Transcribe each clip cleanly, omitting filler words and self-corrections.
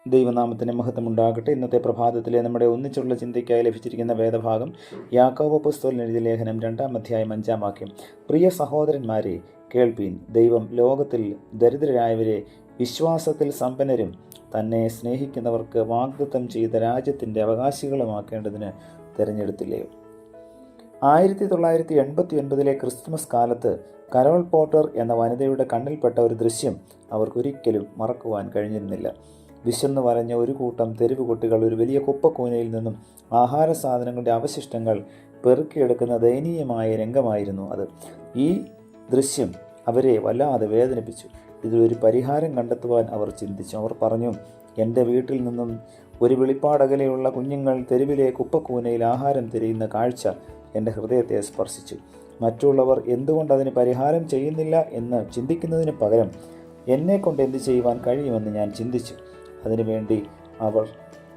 ദൈവനാമത്തിന് മഹത്വമുണ്ടാകട്ടെ. ഇന്നത്തെ പ്രഭാതത്തിലെ നമ്മുടെ ഒന്നിച്ചുള്ള ചിന്തയ്ക്കായി ലഭിച്ചിരിക്കുന്ന വേദഭാഗം യാക്കോബ് അപ്പോസ്തലൻ എഴുതിയ ലേഖനം 2-ാം അധ്യായം 5-ാം വാക്യം. പ്രിയ സഹോദരന്മാരെ, കേൾപ്പീൻ. ദൈവം ലോകത്തിൽ ദരിദ്രരായവരെ വിശ്വാസത്തിൽ സമ്പന്നരും തന്നെ സ്നേഹിക്കുന്നവർക്ക് വാഗ്ദത്തം ചെയ്ത രാജ്യത്തിൻ്റെ അവകാശികളുമാക്കേണ്ടതിന് തിരഞ്ഞെടുത്തില്ലയോ? 1989 ക്രിസ്തുമസ് കാലത്ത് കരോൾ പോർട്ടർ എന്ന വനിതയുടെ കണ്ണിൽപ്പെട്ട ഒരു ദൃശ്യം അവർക്കൊരിക്കലും മറക്കുവാൻ കഴിഞ്ഞിരുന്നില്ല. വിശന്നു വരഞ്ഞ ഒരു കൂട്ടം തെരുവ് കുട്ടികൾ ഒരു വലിയ കുപ്പക്കൂനയിൽ നിന്നും ആഹാര സാധനങ്ങളുടെ അവശിഷ്ടങ്ങൾ പെറുക്കിയെടുക്കുന്ന ദയനീയമായ രംഗമായിരുന്നു അത്. ഈ ദൃശ്യം അവരെ വല്ലാതെ വേദനിപ്പിച്ചു. ഇതിലൊരു പരിഹാരം കണ്ടെത്തുവാൻ അവർ ചിന്തിച്ചു. അവർ പറഞ്ഞു, എൻ്റെ വീട്ടിൽ നിന്നും ഒരു വെളിപ്പാടകലെയുള്ള കുഞ്ഞുങ്ങൾ തെരുവിലെ കുപ്പക്കൂനയിൽ ആഹാരം തിരയുന്ന കാഴ്ച എൻ്റെ ഹൃദയത്തെ സ്പർശിച്ചു. മറ്റുള്ളവർ എന്തുകൊണ്ട് അതിന് പരിഹാരം ചെയ്യുന്നില്ല എന്ന് ചിന്തിക്കുന്നതിന് പകരം എന്നെക്കൊണ്ട് എന്ത് ചെയ്യുവാൻ കഴിയുമെന്ന് ഞാൻ ചിന്തിച്ചു. അതിനുവേണ്ടി അവർ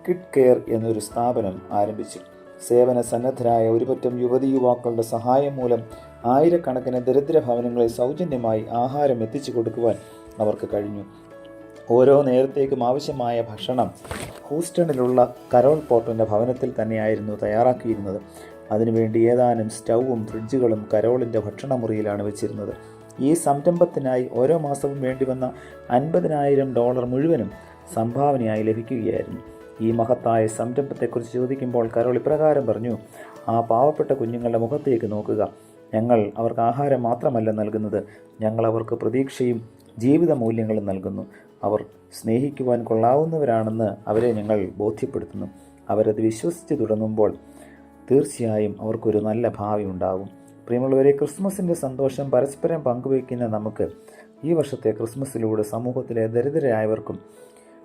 കിഡ് കെയർ എന്നൊരു സ്ഥാപനം ആരംഭിച്ചു. സേവന സന്നദ്ധരായ ഒരുപറ്റം യുവതി യുവാക്കളുടെ സഹായം മൂലം ആയിരക്കണക്കിന് ദരിദ്ര ഭവനങ്ങളിൽ സൗജന്യമായി ആഹാരം എത്തിച്ചു കൊടുക്കുവാൻ അവർക്ക് കഴിഞ്ഞു. ഓരോ നേരത്തേക്കും ആവശ്യമായ ഭക്ഷണം ഹൂസ്റ്റണിലുള്ള കരോൾ പോർട്ടറിൻ്റെ ഭവനത്തിൽ തന്നെയായിരുന്നു തയ്യാറാക്കിയിരുന്നത്. അതിനുവേണ്ടി ഏതാനും സ്റ്റൗവും ഫ്രിഡ്ജുകളും കരോളിൻ്റെ ഭക്ഷണമുറിയിലാണ് വെച്ചിരുന്നത്. ഈ സംരംഭത്തിനായി ഓരോ മാസവും വേണ്ടിവന്ന $50,000 മുഴുവനും സംഭാവനയായി ലഭിക്കുകയായിരുന്നു. ഈ മഹത്തായ സംരംഭത്തെക്കുറിച്ച് ചോദിക്കുമ്പോൾ കരോൾ ഇപ്രകാരം പറഞ്ഞു, ആ പാവപ്പെട്ട കുഞ്ഞുങ്ങളുടെ മുഖത്തേക്ക് നോക്കുക. ഞങ്ങൾ അവർക്ക് ആഹാരം മാത്രമല്ല നൽകുന്നത്, ഞങ്ങൾ അവർക്ക് പ്രതീക്ഷയും ജീവിത മൂല്യങ്ങളും നൽകുന്നു. അവർ സ്നേഹിക്കുവാൻ കൊള്ളാവുന്നവരാണെന്ന് അവരെ ഞങ്ങൾ ബോധ്യപ്പെടുത്തുന്നു. അവരത് വിശ്വസിച്ച് തുടങ്ങുമ്പോൾ തീർച്ചയായും അവർക്കൊരു നല്ല ഭാവി ഉണ്ടാകും. പ്രിയമുള്ളവരെ, ക്രിസ്മസിൻ്റെ സന്തോഷം പരസ്പരം പങ്കുവയ്ക്കുന്ന നമുക്ക് ഈ വർഷത്തെ ക്രിസ്മസിലൂടെ സമൂഹത്തിലെ ദരിദ്രരായവർക്കും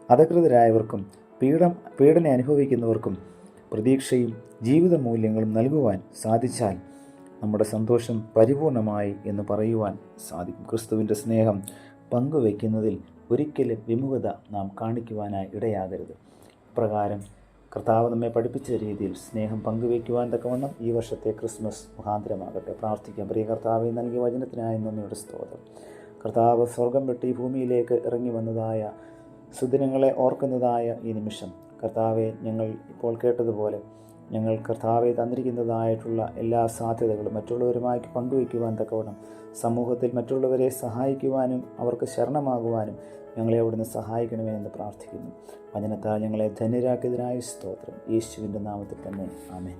അധകൃതരായവർക്കും പീഡന അനുഭവിക്കുന്നവർക്കും പ്രതീക്ഷയും ജീവിത മൂല്യങ്ങളും നൽകുവാൻ സാധിച്ചാൽ നമ്മുടെ സന്തോഷം പരിപൂർണമായി എന്ന് പറയുവാൻ സാധിക്കും. ക്രിസ്തുവിൻ്റെ സ്നേഹം പങ്കുവയ്ക്കുന്നതിൽ ഒരിക്കലും വിമുഖത നാം കാണിക്കുവാനായി ഇടയാകരുത്. പ്രകാരം കർത്താവ് നമ്മെ പഠിപ്പിച്ച രീതിയിൽ സ്നേഹം പങ്കുവയ്ക്കുവാൻ തക്കവണ്ണം ഈ വർഷത്തെ ക്രിസ്മസ് മുഖാന്തരമാകട്ടെ. പ്രാർത്ഥിക്കാം. പ്രിയ കർത്താവെ, നൽകിയ വചനത്തിനായി നന്ദിയുടെ സ്തോത്രം. കർത്താവ് സ്വർഗം വിട്ട് ഈ ഭൂമിയിലേക്ക് ഇറങ്ങി വന്നതായ സുദിനങ്ങളെ ഓർക്കുന്നതായ ഈ നിമിഷം കർത്താവെ, ഞങ്ങൾ ഇപ്പോൾ കേട്ടതുപോലെ ഞങ്ങൾ കർത്താവെ തന്നിരിക്കുന്നതായിട്ടുള്ള എല്ലാ സാധ്യതകളും മറ്റുള്ളവരുമായി പങ്കുവയ്ക്കുവാൻ തക്കവണ്ണം സമൂഹത്തിൽ മറ്റുള്ളവരെ സഹായിക്കുവാനും അവർക്ക് ശരണമാകുവാനും ഞങ്ങളെ അവിടുന്ന് സഹായിക്കണമേ എന്ന് പ്രാർത്ഥിക്കുന്നു. വചനത്താൽ ഞങ്ങളെ ധന്യരാക്കിയതിനായ സ്തോത്രം. യേശുവിൻ്റെ നാമത്തിൽ തന്നെ ആമേൻ.